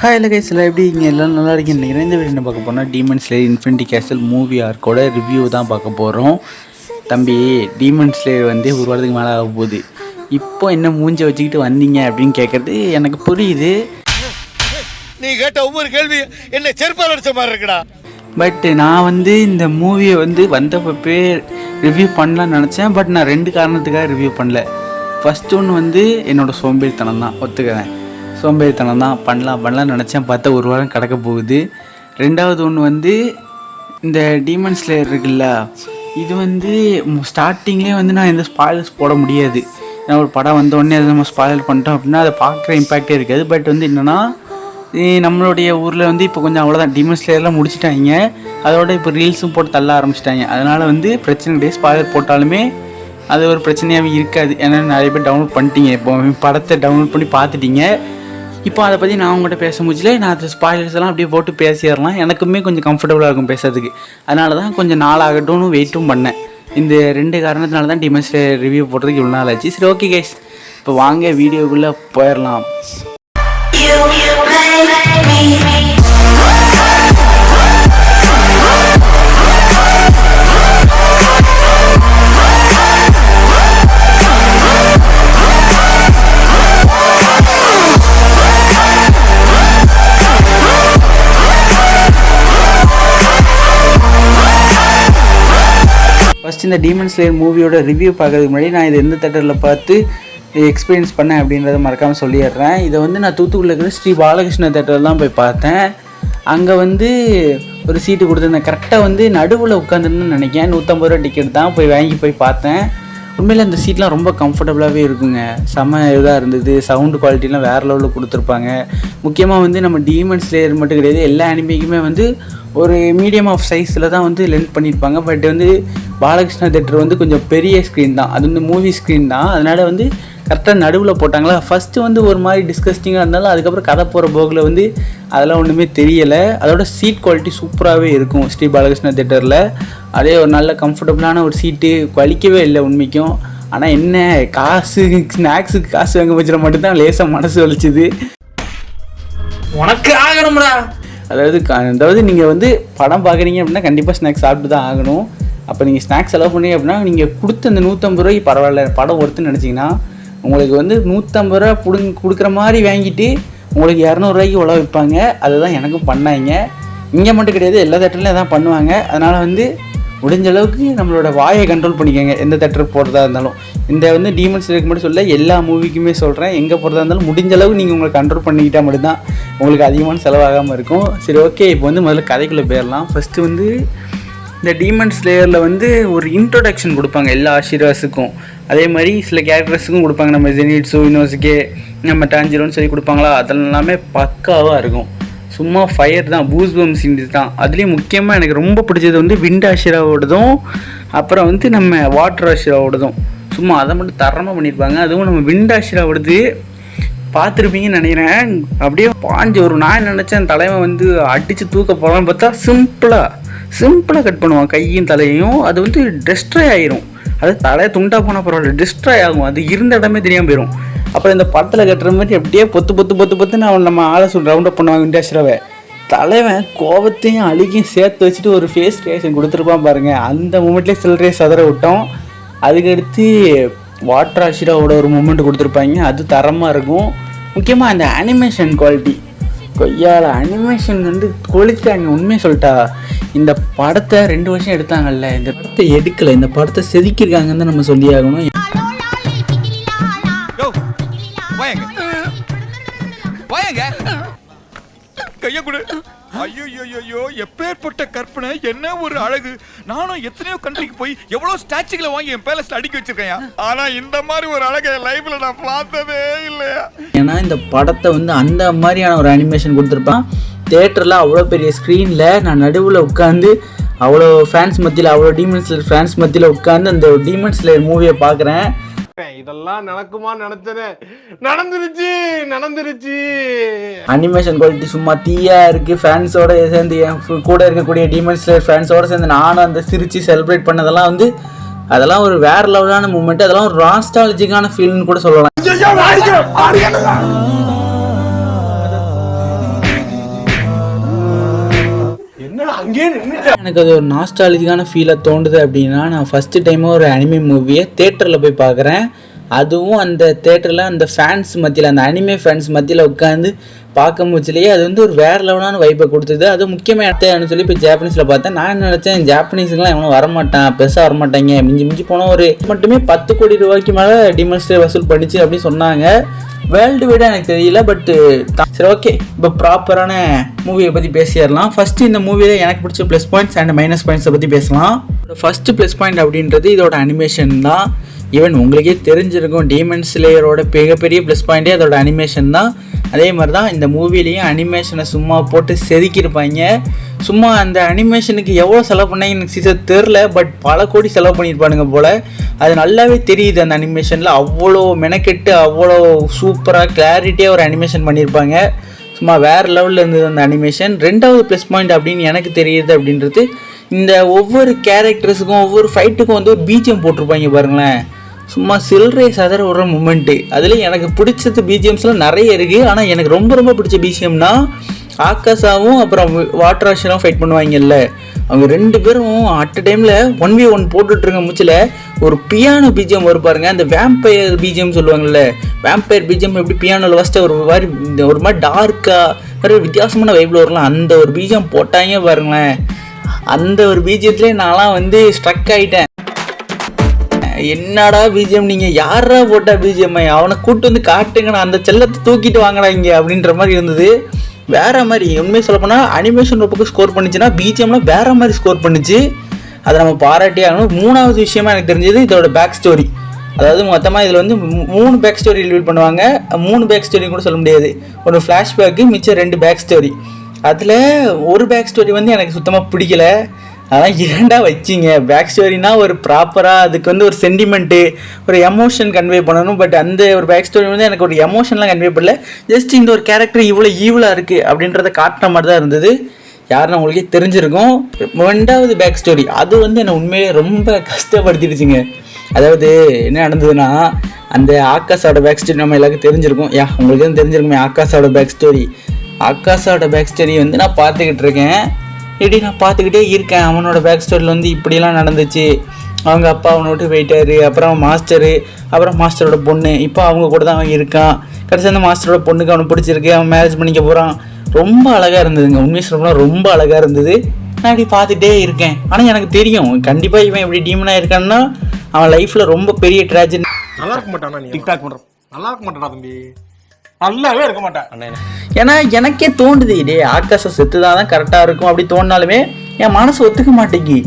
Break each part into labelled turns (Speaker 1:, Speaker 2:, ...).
Speaker 1: Hi இல்லை guys எல்லாம் எப்படி இங்கே எல்லாம் நல்லா இருக்கீங்க. இந்த வீடியோ என்ன பார்க்க போனால் demon slayer infinity castle movie ஆர்க்கோட ரிவ்யூ தான் பார்க்க போகிறோம். தம்பி, டீமன் ஸ்லேயர் வந்து ஒரு வாரத்துக்கு மேலே ஆக போகுது. இப்போ என்ன மூஞ்சை வச்சுக்கிட்டு வந்தீங்க அப்படின்னு கேட்குறது எனக்கு புரியுது.
Speaker 2: நீ கேட்ட ஒவ்வொரு கேள்வி என்ன செருப்பால் அடிச்ச மாதிரி இருக்குடா.
Speaker 1: பட் நான் வந்து இந்த மூவியை வந்து வந்தப்போ ரிவ்யூ பண்ணலான்னு நினச்சேன். பட் நான் 2 காரணத்துக்காக ரிவ்யூ பண்ணல. ஃபஸ்ட்டு ஒன்று வந்து என்னோடய சோம்பேறித்தனம் தான், ஒத்துக்கிறேன். சோம்பேறித்தனம் தான், பண்ணலாம்னு நினச்சேன். பார்த்தா ஒரு வாரம் கிடக்க போகுது. 2வது ஒன்று வந்து இந்த டீமன் ஸ்லேயர் இருக்குல்ல, இது வந்து ஸ்டார்டிங்லேயே வந்து நான் எந்த ஸ்பாயிலர்ஸ் போட முடியாது. ஏன்னா ஒரு படம் வந்தோடனே அதை நம்ம ஸ்பாயிலர் பண்ணிட்டோம் அப்படின்னா அதை பார்க்குற இம்பேக்டே இருக்காது. பட் வந்து என்னென்னா நம்மளுடைய ஊரில் வந்து இப்போ கொஞ்சம் அவ்வளோதான், டீமன் ஸ்லேயர்லாம் முடிச்சிட்டாங்க. அதோட இப்போ ரீல்ஸும் போட்டு தள்ள ஆரம்பிச்சிட்டாங்க. அதனால் வந்து பிரச்சனை கிடையாது, ஸ்பாயிலர் போட்டாலுமே அது ஒரு பிரச்சனையாகவே இருக்காது. ஏன்னா நிறைய பேர் டவுன்லோட் பண்ணிட்டீங்க, இப்போ படத்தை டவுன்லோட் பண்ணி பார்த்துட்டீங்க. இப்போ அதை பற்றி நான் உங்கள்கிட்ட பேச முடியல. நான் அது ஸ்பாயிலர்ஸ் எல்லாம் அப்படியே போட்டு பேசிடலாம், எனக்குமே கொஞ்சம் கம்ஃபர்டபுளாக இருக்கும் பேசுறதுக்கு. அதனால தான் கொஞ்சம் நாளாகட்டும்னு வெயிட்டும் பண்ணேன். இந்த 2 காரணத்தினால தான் டீமன் ஸ்லேயர் ரிவ்யூ போடுறதுக்கு இவ்வளோ நாள் ஆச்சு. சரி, ஓகே கைஸ், இப்போ வாங்க வீடியோக்குள்ளே போயிடலாம். ஃபஸ்ட் இந்த டீமன் ஸ்லேயர் மூவியோட ரிவ்யூ பார்க்கறதுக்கு முன்னாடி நான் இது எந்த தேட்டரில் பார்த்து எக்ஸ்பீரியன்ஸ் பண்ணேன் அப்படின்றத மறக்காமல் சொல்லிடுறேன். இதை வந்து நான் தூத்துக்குடியில் இருக்கிற ஸ்ரீ பாலகிருஷ்ண தேட்டரில் தான் போய் பார்த்தேன். அங்கே வந்து ஒரு சீட்டு கொடுத்துருந்தேன். கரெக்டாக வந்து நடுவில் உட்காந்துருந்தேன்னு நினைக்கிறேன். 150 ரூபா டிக்கெட் தான், வாங்கி போய் பார்த்தேன். உண்மையில் அந்த சீட்லாம் ரொம்ப கம்ஃபர்டபுளாகவே இருக்குங்க. செம்ம இதாக இருந்தது. சவுண்டு குவாலிட்டிலாம் வேறு லெவலில் கொடுத்துருப்பாங்க. முக்கியமாக வந்து நம்ம டீமன் ஸ்லேயர் மட்டும் கிடையாது, எல்லா அனிமேக்குமே வந்து ஒரு மீடியம் ஆஃப் சைஸில் தான் வந்து லென்த் பண்ணியிருப்பாங்க. பட் வந்து பாலகிருஷ்ணா தேட்டர் வந்து கொஞ்சம் பெரிய ஸ்க்ரீன் தான், அது வந்து மூவி ஸ்க்ரீன் தான். அதனால் வந்து கரெக்டாக நடுவில் போட்டாங்களா. ஃபஸ்ட்டு வந்து ஒரு மாதிரி டிஸ்கஸ்டிங்காக இருந்தாலும் அதுக்கப்புறம் கதை போகிற போக்கில் வந்து அதெல்லாம் ஒன்றுமே தெரியலை. அதோட சீட் குவாலிட்டி சூப்பராகவே இருக்கும் ஸ்ரீ பாலகிருஷ்ணா தேட்டரில். அதே ஒரு நல்ல கம்ஃபர்டபுளான ஒரு சீட்டு, வலிக்கவே இல்லை உண்மைக்கும். ஆனால் என்ன காசு, ஸ்நாக்ஸுக்கு காசு வாங்க வச்சுட மட்டும்தான் லேசாக மனசு வலிச்சுது. உனக்கு ஆகணும்டா. அதாவது நீங்கள் வந்து படம் பார்க்குறீங்க அப்படின்னா கண்டிப்பாக ஸ்நாக்ஸ் சாப்பிட்டு தான் ஆகணும். அப்போ நீங்கள் ஸ்நாக்ஸ் செலவு பண்ணீங்க அப்படின்னா நீங்கள் கொடுத்த அந்த 150 ரூபாய்க்கு பரவாயில்ல, படம் ஒருத்துன்னு நினச்சிங்கன்னா உங்களுக்கு வந்து 150 ரூபா கொடுக்குற மாதிரி வாங்கிட்டு உங்களுக்கு 200 ரூபாய்க்கு உழவு வைப்பாங்க. அதுதான் எனக்கும் பண்ணாங்க. இங்கே மட்டும் கிடையாது, எல்லா தேட்டர்லையும் தான் பண்ணுவாங்க. அதனால் வந்து முடிஞ்ச அளவுக்கு நம்மளோட வாயை கண்ட்ரோல் பண்ணிக்கோங்க, எந்த தேட்டர் போகிறதா இருந்தாலும். இந்த வந்து டீமன் ஸ்லேயருக்கு மட்டும் சொல்ல, எல்லா மூவிக்குமே சொல்கிறேன், எங்கே போகிறதா இருந்தாலும் முடிஞ்ச அளவுக்கு நீங்கள் உங்களை கண்ட்ரோல் பண்ணிக்கிட்டால் மட்டும்தான் உங்களுக்கு அதிகமான செலவாகாமல் இருக்கும். சரி, ஓகே, இப்போ வந்து முதல்ல கதைக்குள்ளே போயிடலாம். ஃபஸ்ட்டு வந்து இந்த டீமன் ஸ்லேயரில் வந்து ஒரு இன்ட்ரொடக்ஷன் கொடுப்பாங்க எல்லா ஆஷிராஸுக்கும். அதே மாதிரி சில கேரக்டர்ஸுக்கும் கொடுப்பாங்க. நம்ம ஜெனிட்ஸு, இனோசுகே, நம்ம டாஞ்சிரோன்னு சொல்லி கொடுப்பாங்களா, அதெல்லாம் எல்லாமே பக்காவாக இருக்கும். சும்மா ஃபயர் தான், பூஸ்பம் சீன்ஸ் தான். அதுலேயும் முக்கியமாக எனக்கு ரொம்ப பிடிச்சது வந்து விண்ட் ஆஷிராவோடதும் அப்புறம் வந்து நம்ம வாட்டர் ஆஷிராவோடதும். சும்மா அதை மட்டும் தரமாக பண்ணியிருப்பாங்க. அதுவும் நம்ம விண்ட் ஆஷிராவோடது பார்த்துருப்பீங்கன்னு நினைக்கிறேன். அப்படியே பாஞ்சு ஒரு நான் நினச்சேன் தலைவன் வந்து அடித்து தூக்க போகலான்னு பார்த்தா சிம்பிளாக கட் பண்ணுவான் கையும் தலையும். அது வந்து டெஸ்ட்ராய் ஆகிரும். அது தலையை துண்டாக போனால் பரவாயில்ல, டிஸ்ட்ராய் ஆகும். அது இருந்த இடமே தெரியாமல் போயிடும். அப்புறம் இந்த படத்தில் கட்டுற மாதிரி அப்படியே பொத்துன்னு அவன் நம்ம ஆளை ரவுண்ட் அப் பண்ணுவாங்க இண்டாஸ்ட்ராவை. தலைவன் கோபத்தையும் அழுகையும் சேர்த்து வச்சுட்டு ஒரு ஃபேஸ் ரியாக்ஷன் கொடுத்துருப்பான் பாருங்கள். அந்த மூமெண்ட்லேயே சில்லறையை சதற விட்டோம். அதுக்கடுத்து வாட்டர் ஆஷிராவோட ஒரு மூமெண்ட் கொடுத்துருப்பாங்க, அது தரமாக இருக்கும். முக்கியமாக அந்த அனிமேஷன் குவாலிட்டி, கொய்யால அனிமேஷன் வந்து கொளுத்தாங்க. உண்மையை சொல்லிட்டா, இந்த படத்தை 2 வருஷம் எடுத்தாங்கல்ல, இந்த படத்தை எடுக்கலை, இந்த படத்தை செதுக்கியிருக்காங்கன்னு தான் நம்ம சொல்லி ஆகணும்.
Speaker 2: கைய கொடு. ஐயோ, எப்பேற்பட்ட கற்பனை, என்ன ஒரு அழகு. நானும் எத்தனையோ கண்ட்ரிக்கு போய் எவ்வளவு ஸ்டாச்சுகளை வாங்கி என் பேலஸ்ல அடுக்கி வச்சிருக்கேன். ஆனா இந்த மாதிரி ஒரு அழகை லைஃப்ல நான் பார்த்ததே இல்லையா.
Speaker 1: ஏன்னா இந்த படத்தை வந்து அந்த மாதிரியான ஒரு அனிமேஷன் கொடுத்துருப்பான். தேட்டரில் அவ்வளோ பெரிய ஸ்க்ரீனில் நான் நடுவில் உட்காந்து அவ்வளோ ஃபேன்ஸ் மத்தியில், அவ்வளோ டீமன் ஸ்லேயர் ஃபேன்ஸ் மத்தியில் உட்காந்து அந்த டீமன் ஸ்லேயர் மூவியை பார்க்குறேன்.
Speaker 3: இதெல்லாம் நடக்குமா நினைச்சேன், நடந்துருச்சு.
Speaker 1: அனிமேஷன் குவாலிட்டி சும்மா தீயா இருக்கு. ஃபேன்ஸோட சேர்ந்து என் கூட இருக்கக்கூடிய டீமன் ஸ்லேயர் ஃபேன்ஸோட சேர்ந்து நானும் அந்த சிரிச்சு செலிப்ரேட் பண்ணதெல்லாம் வந்து அதெல்லாம் ஒரு வேற லெவலான மூமெண்ட். அதெல்லாம் ஒரு நாஸ்டாலஜிக்கான ஃபீல்னு கூட சொல்லலாம்.
Speaker 3: அங்கேயே நின்னுட்டேன்.
Speaker 1: எனக்கு அது ஒரு நாஸ்டாலஜிக்கான ஃபீலாக தோணுது அப்படின்னா, நான் ஃபஸ்ட்டு டைமாக ஒரு அனிமே மூவியை தேட்டரில் போய் பார்க்குறேன். அதுவும் அந்த தேட்டரில் அந்த ஃபேன்ஸ் மத்தியில், அந்த அனிமே ஃபேன்ஸ் மத்தியில் உட்காந்து பார்க்கும் போச்சுலேயே அது வந்து ஒரு வேறு லெவலான வைப்பை கொடுத்தது. அது முக்கியமாக எடுத்தேன்னு சொல்லி இப்போ ஜாப்பனீஸில் பார்த்தேன். நான் நினச்சேன் ஜாப்பனீஸுக்கெலாம் எவனும் வரமாட்டான், பெருசாக வரமாட்டாங்க, மிஞ்சி மிஞ்சி போனால் ஒரு மட்டுமே 10 கோடி ரூபாய்க்கு மேலே டீமன் ஸ்லேயர் வசூல் பண்ணிச்சு அப்படின்னு சொன்னாங்க. வேர்ல்டு வைடாக எனக்கு தெரியல, பட்டு சரி ஓகே. இப்போ ப்ராப்பரான மூவியை பற்றி பேசிடலாம். ஃபஸ்ட்டு இந்த மூவியில் எனக்கு பிடிச்ச ப்ளஸ் பாயிண்ட்ஸ் அண்ட் மைனஸ் பாயிண்ட்ஸை பற்றி பேசலாம். ஃபஸ்ட்டு ப்ளஸ் பாயிண்ட் அப்படின்றது இதோட அனிமேஷன் தான். ஈவன் உங்களுக்கே தெரிஞ்சிருக்கும், டீமன் ஸ்லேயரோட மிகப்பெரிய ப்ளஸ் பாயிண்ட்டே அதோட அனிமேஷன் தான். அதே மாதிரி தான் இந்த மூவிலையும் அனிமேஷனை சும்மா போட்டு செதுக்கியிருப்பாங்க. சும்மா அந்த அனிமேஷனுக்கு எவ்வளோ செலவு பண்ணாங்க எனக்கு சீசன் தெரில, பட் பல கோடி செலவு பண்ணியிருப்பானுங்க போல். அது நல்லாவே தெரியுது அந்த அனிமேஷனில். அவ்வளோ மெனக்கெட்டு அவ்வளோ சூப்பராக கிளாரிட்டியாக ஒரு அனிமேஷன் பண்ணியிருப்பாங்க. சும்மா வேறு லெவலில் இருந்தது அந்த அனிமேஷன். ரெண்டாவது ப்ளஸ் பாயிண்ட் அப்படின்னு எனக்கு தெரியுது அப்படின்றது, இந்த ஒவ்வொரு கேரக்டர்ஸுக்கும் ஒவ்வொரு ஃபைட்டுக்கும் வந்து ஒரு பிஜிஎம் போட்டிருப்பாங்க பாருங்களேன். சும்மா சில்லறை சதற ஒரு மூமெண்ட்டு. அதில் எனக்கு பிடிச்சது பிஜிஎம்ஸ்லாம் நிறைய இருக்குது. ஆனால் எனக்கு ரொம்ப ரொம்ப பிடிச்ச பிஜிஎம்னா ஆகாஷாவும் அப்புறம் வாட்டராஷனும் ஃபைட் பண்ணுவாங்கல்ல, அவங்க 2 பேரும் அட் டைமில் 1v1 போட்டுட்ருங்க மூச்சில் ஒரு பியானோ பிஜிஎம் வரும் பாருங்க. அந்த வேம்பயர் பிஜிஎம் சொல்லுவாங்கள்ல, வேம்பயர் பிஜிஎம் எப்படி பியானோவில் ஃபஸ்ட்டு ஒரு மாதிரி டார்க்காக ஒரு வித்தியாசமான வைப்பில் வரலாம். அந்த ஒரு பிஜிஎம் போட்டாங்க பாருங்களேன். அந்த ஒரு பிஜிஎம்லேயே நான்லாம் வந்து ஸ்ட்ரக் ஆகிட்டேன். என்னடா பிஜிஎம், நீங்கள் யாரா போட்டா பிஜிஎம், அவனை கூப்பிட்டு வந்து காட்டுங்கண்ணா, அந்த செல்லத்தை தூக்கிட்டு வாங்கடா இங்கே அப்படின்ற மாதிரி இருந்தது. வேறு மாதிரி உண்மையை சொல்லப்போனால் அனிமேஷன் ஒரு பக்கம் ஸ்கோர் பண்ணிச்சுன்னா பிஜிஎம்லாம் வேறு மாதிரி ஸ்கோர் பண்ணிச்சு. அதை நம்ம பாராட்டி ஆகணும். 3வது விஷயமா எனக்கு தெரிஞ்சது இதோட பேக் ஸ்டோரி. அதாவது மொத்தமாக இதில் வந்து 3 பேக் ஸ்டோரி ரிவீல் பண்ணுவாங்க. 3 பேக் ஸ்டோரி கூட சொல்ல முடியாது, ஒரு ஃப்ளாஷ்பேக்கு மிச்சம் 2 பேக் ஸ்டோரி. அதில் ஒரு பேக் ஸ்டோரி வந்து எனக்கு சுத்தமாக பிடிக்கல. அதான் ஏன்டா வச்சிங்க பேக் ஸ்டோரினா ஒரு ப்ராப்பராக அதுக்கு வந்து ஒரு சென்டிமெண்ட்டு ஒரு எமோஷன் கன்வே பண்ணணும். பட் அந்த ஒரு பேக் ஸ்டோரி வந்து எனக்கு ஒரு எமோஷன்லாம் கன்வே பண்ணல. ஜஸ்ட் இந்த ஒரு கேரக்டர் இவ்வளோ ஈவலாக இருக்குது அப்படின்றத காட்டுற மாதிரி தான் இருந்தது. யாருன்னு உங்களுக்கே தெரிஞ்சிருக்கும். 2வது பேக் ஸ்டோரி அது வந்து என்னை உண்மையிலே ரொம்ப கஷ்டப்படுத்திடுச்சுங்க. அதாவது என்ன நடந்ததுன்னா, அந்த ஆகாஷோட பேக் ஸ்டோரி நம்ம எல்லாருக்கும் தெரிஞ்சிருக்கும். உங்களுக்கு எதுவும் தெரிஞ்சிருக்குமே ஆகாஷோட பேக் ஸ்டோரி. ஆகாஷோட பேக் ஸ்டோரி வந்து நான் பார்த்துக்கிட்டு இருக்கேன். நான் பார்த்துக்கிட்டே இருக்கேன். அவனோட பேக் ஸ்டோரியில் வந்து இப்படிலாம் நடந்துச்சு. அவங்க அப்பா அவனை விட்டு போயிட்டாரு, அப்புறம் மாஸ்டரு, அப்புறம் மாஸ்டரோட பொண்ணு, இப்போ அவங்க கூட தான் அவன் இருக்கான். கடைசி அந்த மாஸ்டரோட பொண்ணுக்கு அவனை பிடிச்சிருக்கு, அவன் மேரேஜ் பண்ணிக்க போகிறான். ரொம்ப அழகாக இருந்ததுங்க, உண்மையை சொல்லணும்னா ரொம்ப அழகாக இருந்தது. நான் இப்படி பார்த்துட்டே இருக்கேன். ஆனால் எனக்கு தெரியும் கண்டிப்பாக இவன் இப்படி டீமனாக இருக்கான்னா அவன் லைஃப்பில் ரொம்ப பெரிய ட்ராஜடி.
Speaker 3: நல்லா இருக்க மாட்டானா நீ டிக்டாக் பண்ணுற? நல்லா இருக்க மாட்டானா தம்பி? நல்லாவே இருக்க மாட்டேன்.
Speaker 1: ஏன்னா எனக்கே தோண்டுது, இதே ஆகாஷா செத்துதான் கரெக்டாக இருக்கும் அப்படி தோணினாலுமே என் மனசு ஒத்துக்க மாட்டேங்கி.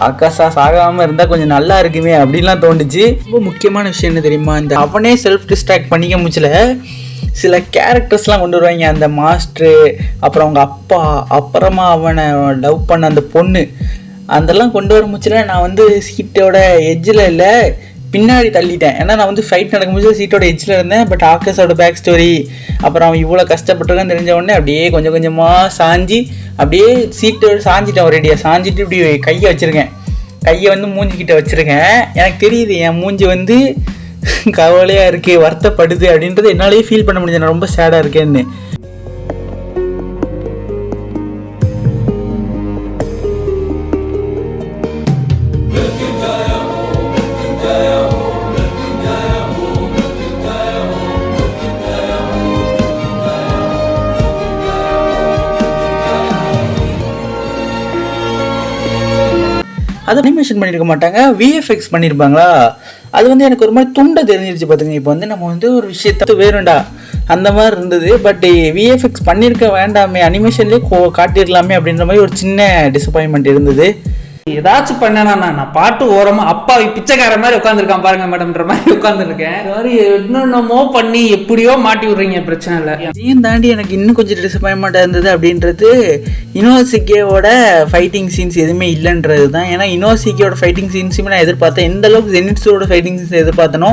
Speaker 1: ஆகாஷா சாகாமல் இருந்தால் கொஞ்சம் நல்லா இருக்குமே அப்படின்லாம் தோண்டுச்சு. ரொம்ப முக்கியமான விஷயம் என்ன தெரியுமா, இந்த அவனே செல்ஃப் டிஸ்ட்ராக்ட் பண்ணிக்க முடியல சில கேரக்டர்ஸ்லாம் கொண்டு வருவாங்க. அந்த மாஸ்டரு, அப்புறம் அவங்க அப்பா, அப்புறமா அவனை லவ் பண்ண அந்த பொண்ணு, அதெல்லாம் கொண்டு வர முடியல. நான் வந்து சீட்டோட எட்ஜில் இல்லை, பின்னாடி தள்ளிட்டேன். ஏன்னா நான் வந்து ஃபைட் நடக்கும்போது சீட்டோட எட்ஜில் இருந்தேன். பட் ஆகாஷோட பேக் ஸ்டோரி, அப்புறம் அவன் இவ்வளோ கஷ்டப்பட்டிருக்கான்னு தெரிஞ்ச உடனே அப்படியே கொஞ்சம் கொஞ்சமாக சாஞ்சி அப்படியே சீட்டோட சாஞ்சிட்டேன். ஒரேடியாக சாஞ்சிட்டு இப்படி கையை வச்சுருக்கேன். கையை வந்து மூஞ்சிக்கிட்ட வச்சுருக்கேன். எனக்கு தெரியுது என் மூஞ்சி வந்து கவலையாக இருக்குது, வருத்தப்படுது அப்படின்றது என்னாலேயே ஃபீல் பண்ண முடிஞ்சது. நான் ரொம்ப சேடாக இருக்கேன்னு. அதை அனிமேஷன் பண்ணியிருக்க மாட்டாங்க, விஎஃப்எக்ஸ் பண்ணியிருப்பாங்களா. அது வந்து எனக்கு ஒரு மாதிரி துண்டை தெரிஞ்சிருச்சு பார்த்துங்க. இப்போ வந்து நம்ம வந்து ஒரு விஷயத்த வேணும்டா அந்த மாதிரி இருந்தது. பட் விஎஃப்எக்ஸ் பண்ணியிருக்க வேண்டாமே, அனிமேஷன்லேயே காட்டிடலாமே அப்படின்ற மாதிரி ஒரு சின்ன டிசப்பாயின்மெண்ட் இருந்தது.
Speaker 4: ஏதாச்சும் பண்ணேனா நான் பாட்டு ஓரமா அப்பாவி பிச்சைக்கார மாதிரி உட்காந்துருக்கான் பாருங்க மேடம்ன்ற மாதிரி உட்காந்துருக்கேன். சாரி என்னென்னமோ பண்ணி எப்படியோ மாட்டி விடுறீங்க, பிரச்சனை இல்லை.
Speaker 1: இதையும் தாண்டி எனக்கு இன்னும் கொஞ்சம் டிசப்பாயின்மெண்ட்டாக இருந்தது அப்படின்றது இனோசிகேவோட ஃபைட்டிங் சீன்ஸ் எதுவுமே இல்லைன்றது தான். ஏன்னா இனோசிகேவோட ஃபைட்டிங் சீன்ஸுமே நான் எதிர்பார்த்தேன். எந்த அளவுக்கு ஜெனிட்ஸோட ஃபைட்டிங் சீன்ஸ் எதிர்பார்த்தனோ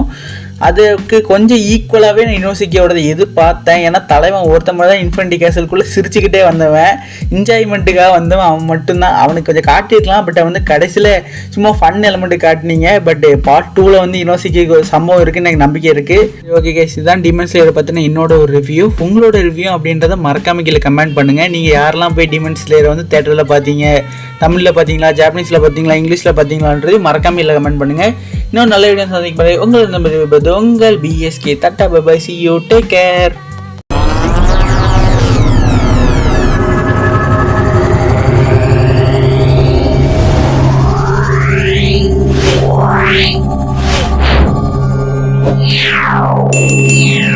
Speaker 1: அதுக்கு கொஞ்சம் ஈக்குவலாகவே நான் இனோசிக்கியோட எதிர்பார்த்தேன். ஏன்னா தலைவன் ஒருத்த மாதிரி தான் இன்ஃபினிட்டி கேசலுக்குள்ளே சிரிச்சுக்கிட்டே வந்தவன், என்ஜாய்மெண்ட்டுக்காக வந்தவன். அவன் மட்டும்தான், அவனுக்கு கொஞ்சம் காட்டியிருக்கலாம். பட் வந்து கடைசியில் சும்மா ஃபன் எலமெண்ட்டு காட்டினீங்க. பட் பார்ட் 2ல் வந்து இனோசிக்கு ஒரு சம்பவம் இருக்குன்னு எனக்கு நம்பிக்கை இருக்குது. ஓகே கைஸ், இதுதான் டீமன் ஸ்லேயரை பற்றின என்னோட ஒரு ரிவ்யூ. உங்களோட ரிவ்யூ அப்படின்றத மறக்காம கீழே கமெண்ட் பண்ணுங்கள். நீங்கள் யாரெல்லாம் போய் டீமன் ஸ்லேயரை வந்து தேட்டரில் பார்த்தீங்க, தமிழில் பார்த்தீங்களா, ஜாப்பனீஸில் பார்த்தீங்களா, இங்கிலீஷில் பார்த்தீங்களான்றது மறக்காம இல்லை கமெண்ட் பண்ணுங்கள். இன்னும் நல்ல வீடியோ சந்திக்கும் உங்கள் நம்பர் உங்கள் PSK. Tata bye, see you, take care.
Speaker 5: Yeah.